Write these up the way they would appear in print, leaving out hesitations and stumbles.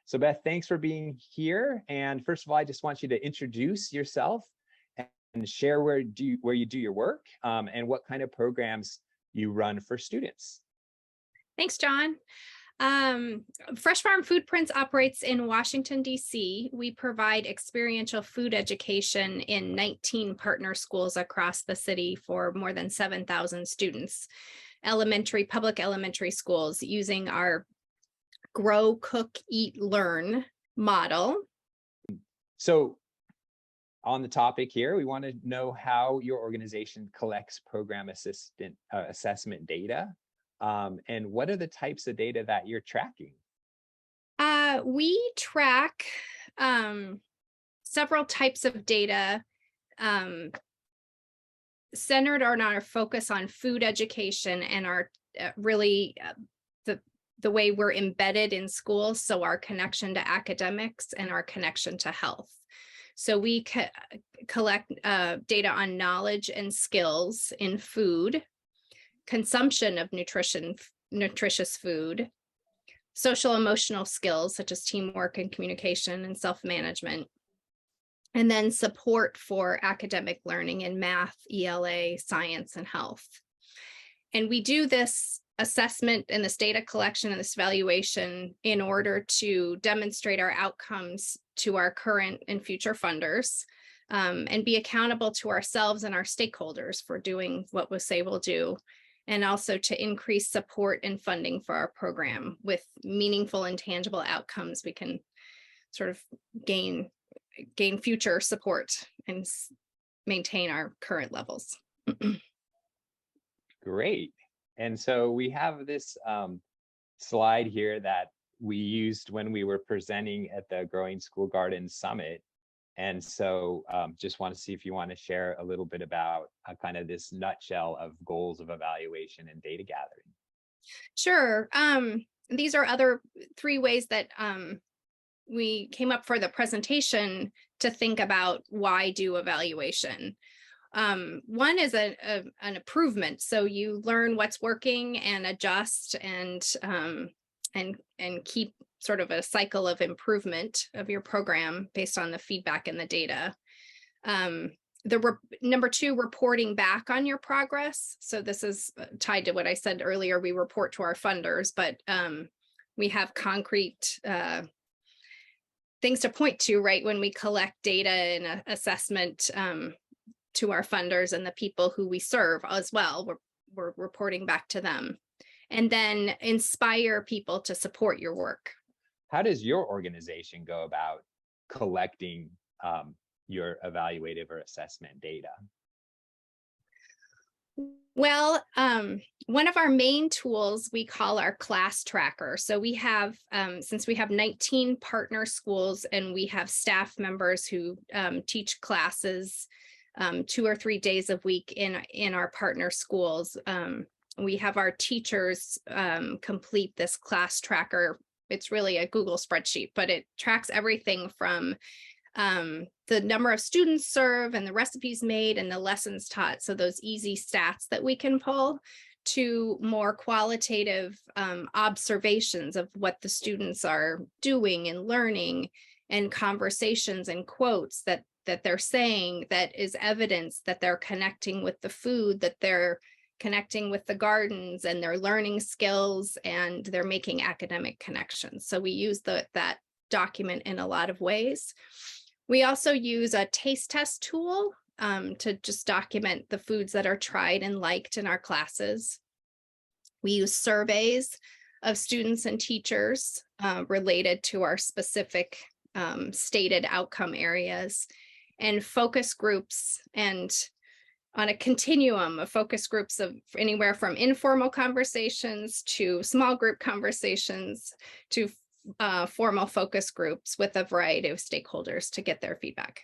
So Beth, thanks for being here. And first of all, I just want you to introduce yourself and share where you do your work, and what kind of programs you run for students. Thanks, John. FRESHFarm FoodPrints operates in Washington, D.C. We provide experiential food education in 19 partner schools across the city for more than 7,000 students, public elementary schools, using our Grow, Cook, Eat, Learn model. So on the topic here, we want to know how your organization collects program assessment data. And what are the types of data that you're tracking? We track several types of data centered on our focus on food education and our the way we're embedded in schools, so our connection to academics and our connection to health. So we collect data on knowledge and skills in food, consumption of nutritious food, social emotional skills such as teamwork and communication and self-management, and then support for academic learning in math, ELA, science, and health. And we do this assessment and this data collection and this evaluation in order to demonstrate our outcomes to our current and future funders, and be accountable to ourselves and our stakeholders for doing what we say we'll do, and also to increase support and funding for our program. With meaningful and tangible outcomes, we can sort of gain future support and maintain our current levels. Great. And so we have this slide here that we used when we were presenting at the Growing School Garden Summit. And so just want to see if you want to share a little bit about kind of this nutshell of goals of evaluation and data gathering. Sure. These are other 3 ways that we came up for the presentation to think about why do evaluation. One is an improvement. So you learn what's working and adjust and keep sort of a cycle of improvement of your program based on the feedback and the data. Number 2, reporting back on your progress. So this is tied to what I said earlier. We report to our funders, but we have concrete things to point to, right, when we collect data and assessment to our funders and the people who we serve as well. We're reporting back to them. And then inspire people to support your work. How does your organization go about collecting your evaluative or assessment data? Well, one of our main tools we call our class tracker. So we have, since we have 19 partner schools and we have staff members who teach classes 2 or 3 days a week in our partner schools, we have our teachers complete this class tracker. It's really a Google spreadsheet, but it tracks everything from the number of students served and the recipes made and the lessons taught. So those easy stats that we can pull, to more qualitative observations of what the students are doing and learning, and conversations and quotes that they're saying that is evidence that they're connecting with the food, that they're connecting with the gardens, and they're learning skills, and they're making academic connections. So we use that document in a lot of ways. We also use a taste test tool to just document the foods that are tried and liked in our classes. We use surveys of students and teachers related to our specific stated outcome areas, and focus groups, and on a continuum of focus groups of anywhere from informal conversations to small group conversations to formal focus groups with a variety of stakeholders to get their feedback.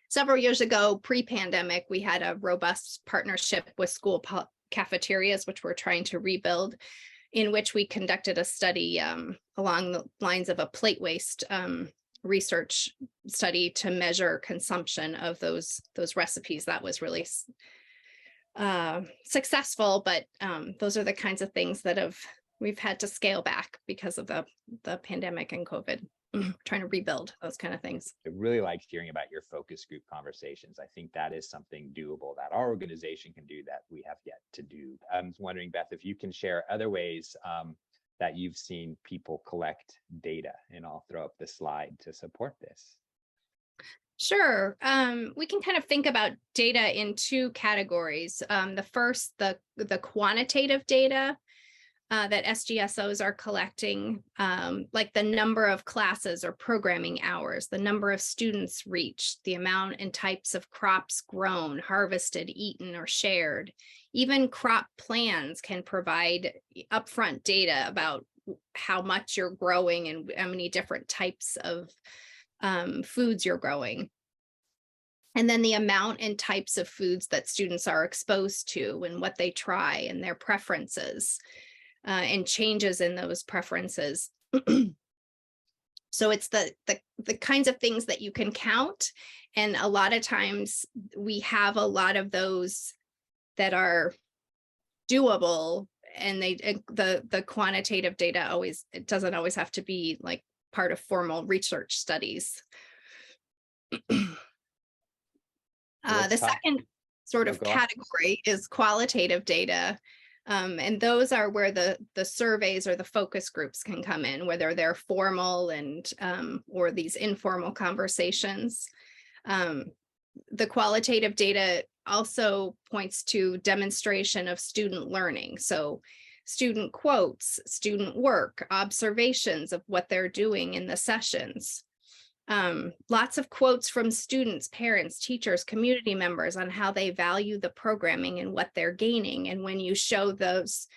Several years ago, pre-pandemic, we had a robust partnership with school cafeterias, which we're trying to rebuild, in which we conducted a study along the lines of a plate waste research study to measure consumption of those recipes. That was really successful, but those are the kinds of things that have we've had to scale back because of the pandemic and COVID, trying to rebuild those kind of things. I really liked hearing about your focus group conversations. I think that is something doable that our organization can do that we have yet to do. I'm wondering, Beth, if you can share other ways that you've seen people collect data, and I'll throw up the slide to support this. Sure. We can kind of think about data in two categories. The first, the quantitative data that SGSOs are collecting, like the number of classes or programming hours, the number of students reached, the amount and types of crops grown, harvested, eaten, or shared. Even crop plans can provide upfront data about how much you're growing and how many different types of foods you're growing. And then the amount and types of foods that students are exposed to and what they try and their preferences and changes in those preferences. So it's the kinds of things that you can count. And a lot of times we have a lot of those that are doable, and the quantitative data it doesn't always have to be like part of formal research studies. The second sort of category is qualitative data. And those are where the surveys or the focus groups can come in, whether they're formal and or these informal conversations. The qualitative data also points to demonstration of student learning. So student quotes, student work, observations of what they're doing in the sessions. Lots of quotes from students, parents, teachers, community members on how they value the programming and what they're gaining. And when you show those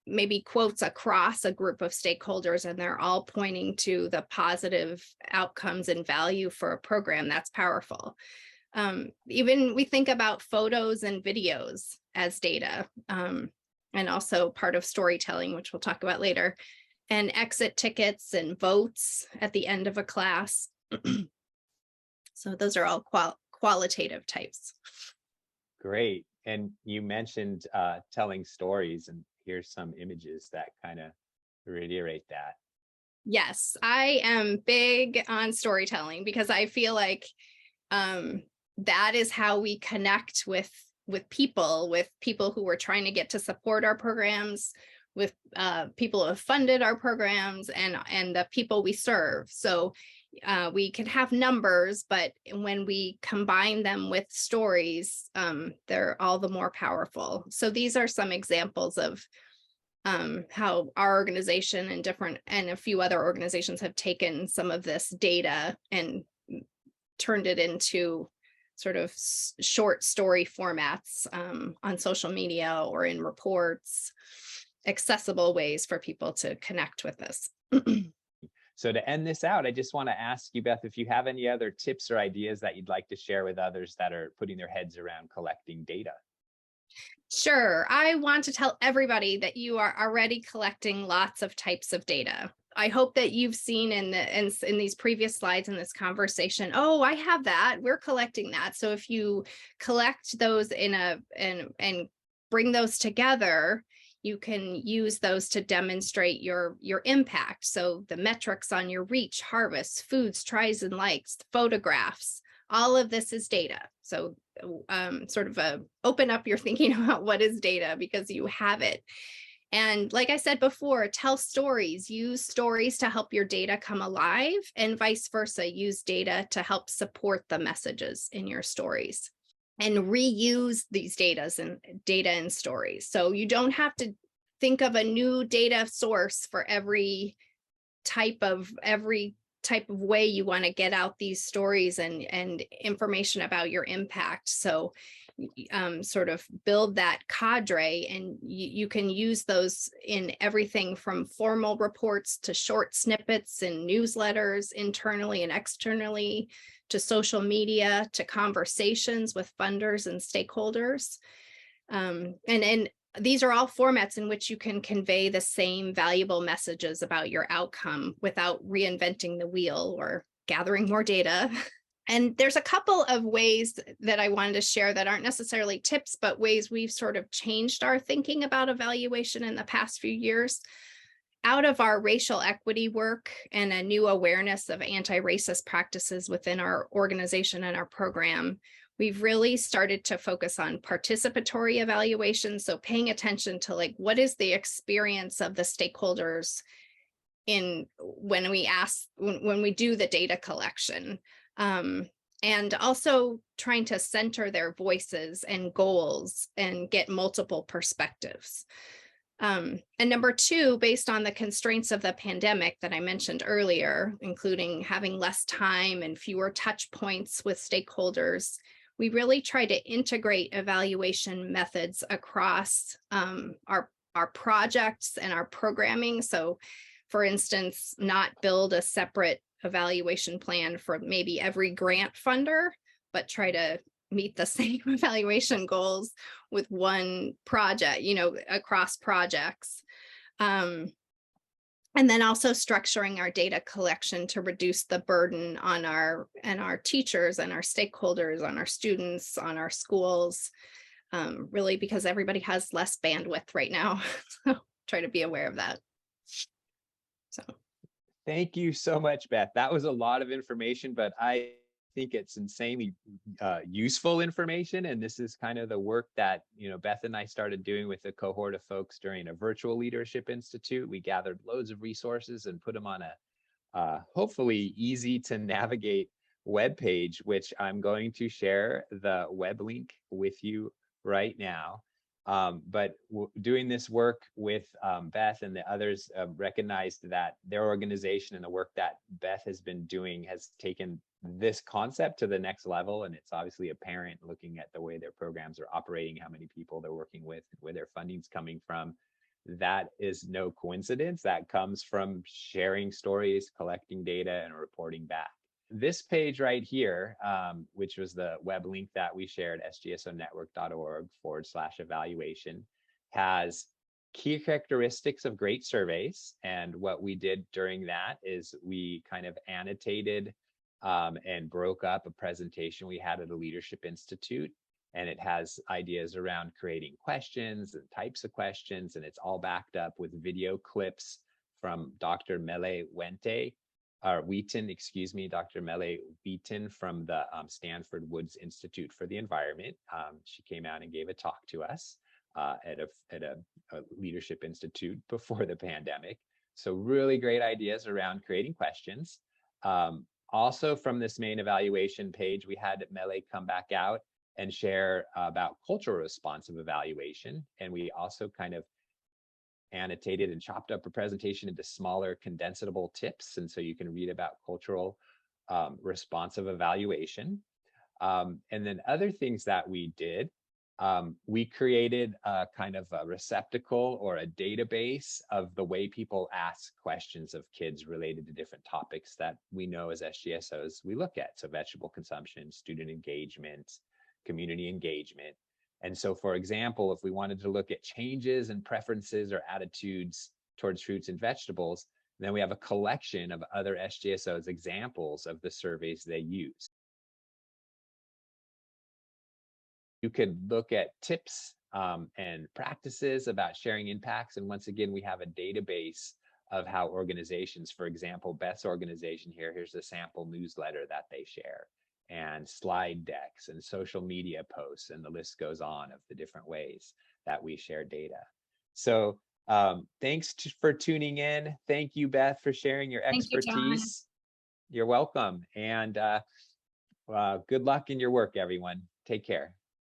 maybe quotes across a group of stakeholders and they're all pointing to the positive outcomes and value for a program, that's powerful. Even we think about photos and videos as data, and also part of storytelling, which we'll talk about later. And exit tickets and votes at the end of a class. So those are all qualitative types. Great. And you mentioned telling stories, and here's some images that kind of reiterate that. Yes, I am big on storytelling because I feel like that is how we connect with people who are trying to get to support our programs, with people who have funded our programs and the people we serve. So we can have numbers, but when we combine them with stories, they're all the more powerful. So these are some examples of how our organization and a few other organizations have taken some of this data and turned it into sort of short story formats on social media or in reports, accessible ways for people to connect with this. So to end this out, I just want to ask you, Beth, if you have any other tips or ideas that you'd like to share with others that are putting their heads around collecting data. Sure. I want to tell everybody that you are already collecting lots of types of data. I hope that you've seen in these previous slides in this conversation, oh, I have that, we're collecting that. So if you collect those and bring those together, you can use those to demonstrate your impact. So the metrics on your reach, harvest, foods, tries and likes, photographs, all of this is data. So sort of open up your thinking about what is data, because you have it. And like I said before, tell stories, use stories to help your data come alive, and vice versa, use data to help support the messages in your stories. And reuse these data and stories. So you don't have to think of a new data source for every type of way you want to get out these stories and information about your impact. So sort of build that cadre, and you can use those in everything from formal reports to short snippets and newsletters internally and externally, to social media, to conversations with funders and stakeholders. And these are all formats in which you can convey the same valuable messages about your outcome without reinventing the wheel or gathering more data. And there's a couple of ways that I wanted to share that aren't necessarily tips, but ways we've sort of changed our thinking about evaluation in the past few years. Out of our racial equity work and a new awareness of anti-racist practices within our organization and our program, we've really started to focus on participatory evaluation. So paying attention to like, what is the experience of the stakeholders in when we do the data collection, and also trying to center their voices and goals and get multiple perspectives. And number two, based on the constraints of the pandemic that I mentioned earlier, including having less time and fewer touch points with stakeholders, we really try to integrate evaluation methods across our projects and our programming. So for instance, not build a separate evaluation plan for maybe every grant funder, but try to meet the same evaluation goals with one project, across projects. And then also structuring our data collection to reduce the burden on our teachers and our stakeholders, on our students, on our schools, really because everybody has less bandwidth right now. So try to be aware of that. So. Thank you so much, Beth. That was a lot of information, but I think it's insanely useful information. And this is kind of the work that, Beth and I started doing with a cohort of folks during a virtual leadership institute. We gathered loads of resources and put them on a hopefully easy to navigate web page, which I'm going to share the web link with you right now. But doing this work with Beth and the others recognized that their organization and the work that Beth has been doing has taken this concept to the next level. And it's obviously apparent looking at the way their programs are operating, how many people they're working with, where their funding's coming from. That is no coincidence. That comes from sharing stories, collecting data, and reporting back. This page right here, which was the web link that we shared, sgsonetwork.org/evaluation, has key characteristics of great surveys. And what we did during that is we kind of annotated and broke up a presentation we had at a leadership institute. And it has ideas around creating questions and types of questions. And it's all backed up with video clips from Dr. Mele Wheaton, Dr. Mele Wheaton from the Stanford Woods Institute for the Environment. She came out and gave a talk to us at a leadership institute before the pandemic. So really great ideas around creating questions. Also from this main evaluation page, we had Mele come back out and share about cultural responsive evaluation. And we also kind of annotated and chopped up a presentation into smaller condensable tips. And so you can read about cultural responsive evaluation. And then other things that we did, we created a kind of a receptacle or a database of the way people ask questions of kids related to different topics that we know as SGSOs we look at. So vegetable consumption, student engagement, community engagement. And so, for example, if we wanted to look at changes in preferences or attitudes towards fruits and vegetables, then we have a collection of other SGSOs examples of the surveys they use. You could look at tips and practices about sharing impacts. And once again, we have a database of how organizations, for example, Beth's organization here's a sample newsletter that they share, and slide decks and social media posts, and the list goes on of the different ways that we share data. So thanks for tuning in. Thank you, Beth, for sharing your expertise. You're welcome. And good luck in your work, everyone. Take care.